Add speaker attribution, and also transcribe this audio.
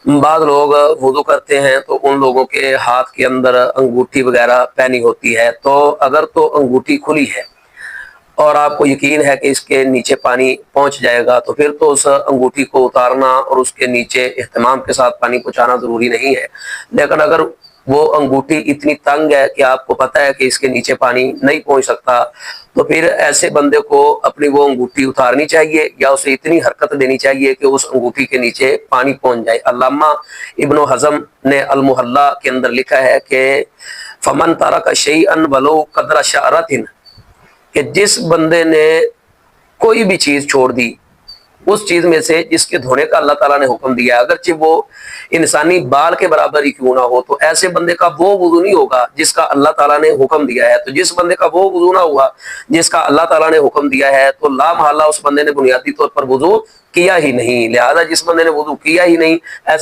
Speaker 1: بعض لوگ وضو کرتے ہیں تو ان لوگوں کے ہاتھ کے اندر انگوٹھی وغیرہ پہنی ہوتی ہے، تو اگر تو انگوٹھی کھلی ہے اور آپ کو یقین ہے کہ اس کے نیچے پانی پہنچ جائے گا، تو پھر تو اس انگوٹھی کو اتارنا اور اس کے نیچے اہتمام کے ساتھ پانی پہنچانا ضروری نہیں ہے۔ لیکن اگر وہ انگوٹھی اتنی تنگ ہے کہ آپ کو پتہ ہے کہ اس کے نیچے پانی نہیں پہنچ سکتا، تو پھر ایسے بندے کو اپنی وہ انگوٹھی اتارنی چاہیے یا اسے اتنی حرکت دینی چاہیے کہ اس انگوٹھی کے نیچے پانی پہنچ جائے۔ علامہ ابن حزم نے المحلہ کے اندر لکھا ہے کہ فمن ترک شیئا ولو قدر شعرۃ، کہ جس بندے نے کوئی بھی چیز چھوڑ دی اس چیز میں سے جس کے دھونے کا اللہ تعالیٰ نے حکم دیا ہے، اگرچہ وہ انسانی بال کے برابر ہی کیوں نہ ہو، تو ایسے بندے کا وہ وضو نہیں ہوگا جس کا اللہ تعالیٰ نے حکم دیا ہے۔ تو جس بندے کا وہ وضو نہ ہوا جس کا اللہ تعالیٰ نے حکم دیا ہے، تو لا محالہ اس بندے نے بنیادی طور پر وضو کیا ہی نہیں، لہذا جس بندے نے وضو کیا ہی نہیں، ایسے